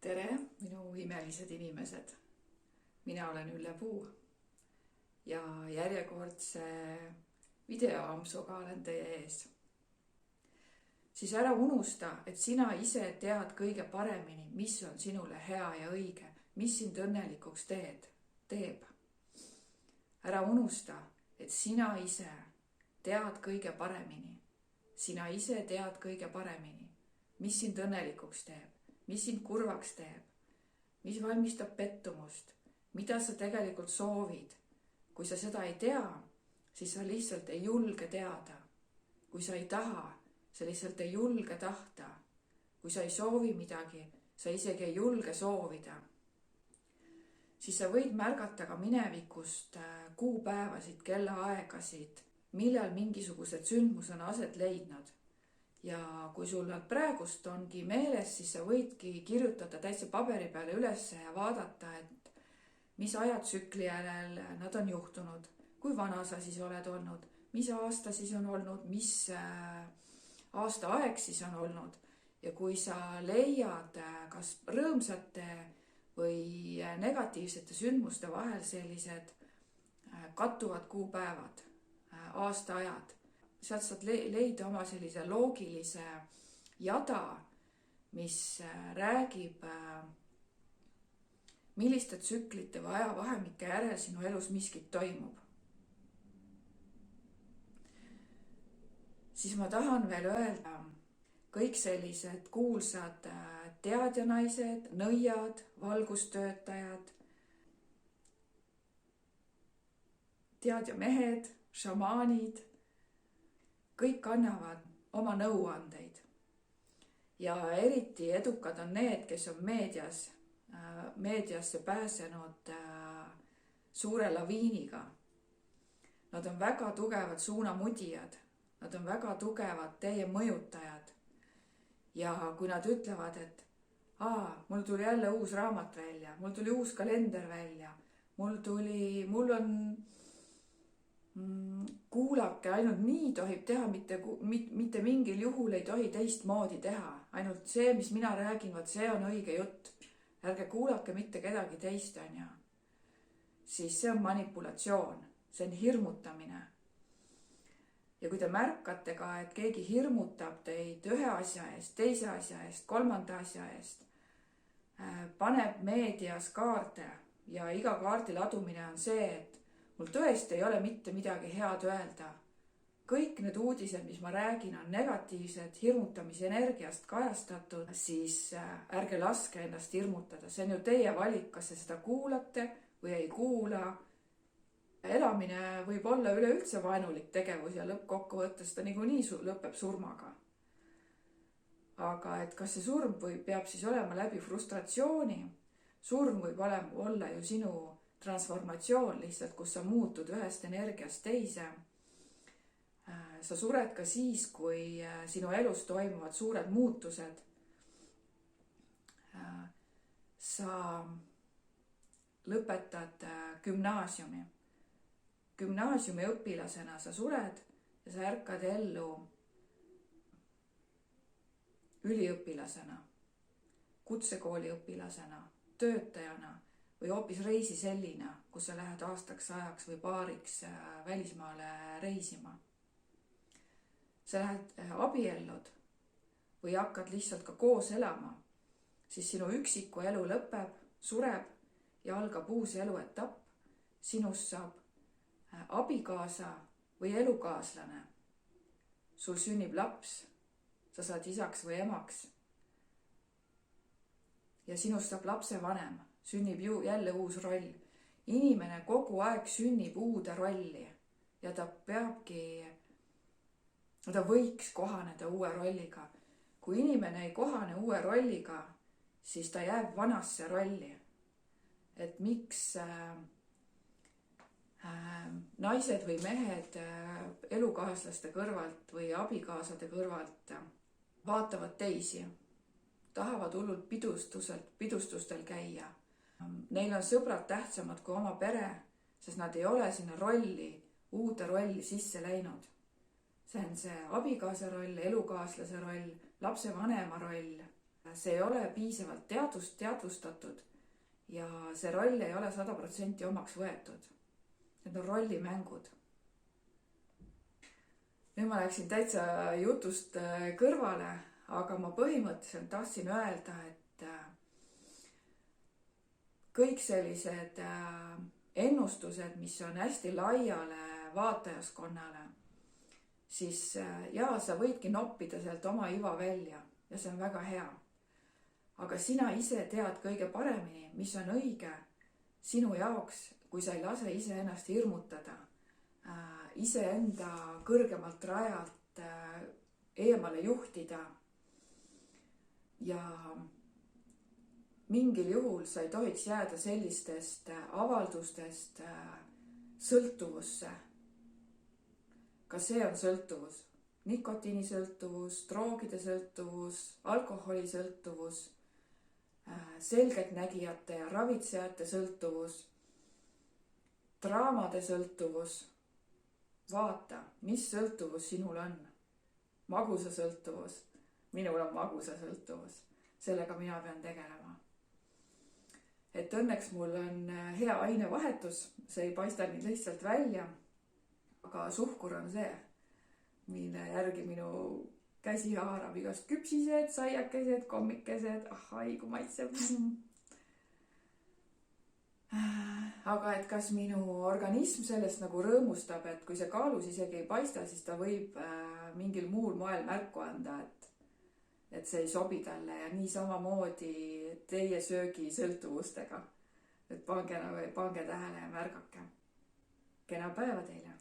tere, minu imelised inimesed. Mina olen Ülle Puu ja järjekordse videoampsuga olen teie ees. Siis ära unusta, et sina ise tead kõige paremini, mis on sinule hea ja õige, mis sind õnnelikuks teeb. Ära unusta, et sina ise tead kõige paremini. Sina ise tead kõige paremini, mis sind õnnelikuks teeb. Mis sind kurvaks teeb, mis valmistab pettumust, mida sa tegelikult soovid. Kui sa seda ei tea, siis sa lihtsalt ei julge teada. Kui sa ei taha, sa lihtsalt ei julge tahta. Kui sa ei soovi midagi, sa isegi ei julge soovida. Siis sa võid märgata ka minevikust kuupäevasid, kellaaegasid, millal mingisugused sündmus on aset leidnud. Ja kui sul nad praegust ongi meeles, siis sa võidki kirjutada täitsa paberi peale üles ja vaadata, et mis ajatsükli järel nad on juhtunud, kui vana sa siis oled olnud, mis aasta siis on olnud, mis aastaaeg siis on olnud. Ja kui sa leiad kas rõõmsate või negatiivsete sündmuste vahel sellised kattuvad kuupäevad, aastaajad, sealt saad leida oma sellise loogilise jada, mis räägib, milliste tsüklite või ajavahemike järel sinu elus miskit toimub. Siis ma tahan veel öelda, kõik sellised kuulsad teadjanaised, nõiad, valgustöötajad, teadjamehed, šamaanid, kõik annavad oma nõuandeid ja eriti edukad on need, kes on meediasse pääsenud suure laviiniga. Nad on väga tugevad suunamudijad, nad on väga tugevad teie mõjutajad. Ja kui nad ütlevad, et mul tuli jälle uus raamat välja, mul tuli uus kalender välja, mul on kuulake, ainult nii tohib teha, mitte mingil juhul ei tohi teistmoodi teha. Ainult see, mis mina räägin, see on õige jutt. Ärge kuulake mitte kedagi teist, on ju. Siis see on manipulatsioon, see on hirmutamine. Ja kui te märkate ka, et keegi hirmutab teid ühe asja eest, teise asja eest, kolmanda asja eest, paneb meedias kaarte ja iga kaardi ladumine on see, et mul tõesti ei ole mitte midagi head öelda. Kõik need uudised, mis ma räägin, on negatiivsed, hirmutamise energiast kajastatud, siis ärge laske ennast hirmutada. See on ju teie valik, kas te seda kuulate või ei kuula. Elamine võib olla üleüldse vaenulik tegevus ja lõppkokkuvõttes ta niikuinii lõpeb surmaga. Aga et kas see surm peab siis olema läbi frustratsiooni? Surm võib olla ju sinu transformatsioon lihtsalt, kus sa muutud ühest energiast teise. Sa sured ka siis, kui sinu elus toimuvad suured muutused. Sa lõpetad gümnaasiumi. Gümnaasiumi õpilasena sa sured ja sa ärkad ellu üliõpilasena, kutsekooli õpilasena, töötajana või hoopis reisisellina, kus sa lähed aastaks ajaks või paariks välismaale reisima. Sa lähed abiellud või hakkad lihtsalt ka koos elama, siis sinu üksiku elu lõpeb, sureb ja algab uus eluetapp. Sinust saab abikaasa või elukaaslane. Sul sünnib laps, sa saad isaks või emaks. Ja sinust saab lapse vanem. Sünnib ju jälle uus roll. Inimene kogu aeg sünnib uude rolli ja ta võiks kohaneda uue rolliga. Kui inimene ei kohane uue rolliga, siis ta jääb vanasse rolli. Et miks naised või mehed elukaaslaste kõrvalt või abikaasade kõrvalt vaatavad teisi, tahavad hullult pidustustel käia. Neil on sõbrad tähtsamad kui oma pere, sest nad ei ole sinna uude rolli sisse läinud. See on see abikaasa roll, elukaaslase roll, lapsevanema roll, see ei ole piisavalt teadvustatud ja see roll ei ole 100% omaks võetud. Need on rollimängud. Nüüd ma läksin täitsa jutust kõrvale, aga ma põhimõtteliselt tahtsin öelda, et kõik sellised ennustused, mis on hästi laiale vaatajaskonnale, siis jaa, sa võidki noppida sealt oma iva välja ja see on väga hea. Aga sina ise tead kõige paremini, mis on õige sinu jaoks, kui sa ei lase iseennast hirmutada, iseenda kõrgemalt rajalt eemale juhtida. Ja mingil juhul sa ei tohiks jääda sellistest avaldustest sõltuvusse. Ka see on sõltuvus. Nikotiinisõltuvus, droogide sõltuvus, alkoholisõltuvus, selgeltnägijate ja ravitsejate sõltuvus, draamade sõltuvus. Vaata, mis sõltuvus sinul on. Magusa sõltuvus. Minul on magusa sõltuvus. Sellega mina pean tegelema. Et õnneks mul on hea ainevahetus, see ei paista nii lihtsalt välja, aga suhkur on see, mille järgi minu käsi haarab igast küpsised, saiakesed, kommikesed, ahai, kui maitseb. Aga et kas minu organism sellest nagu rõõmustab, et kui see kaalus isegi ei paista, siis ta võib mingil muul moel märku anda, et see ei sobi talle ja nii samamoodi teie söögi sõltuvustega. Et pange tähele ja märgake. Kena päeva teile!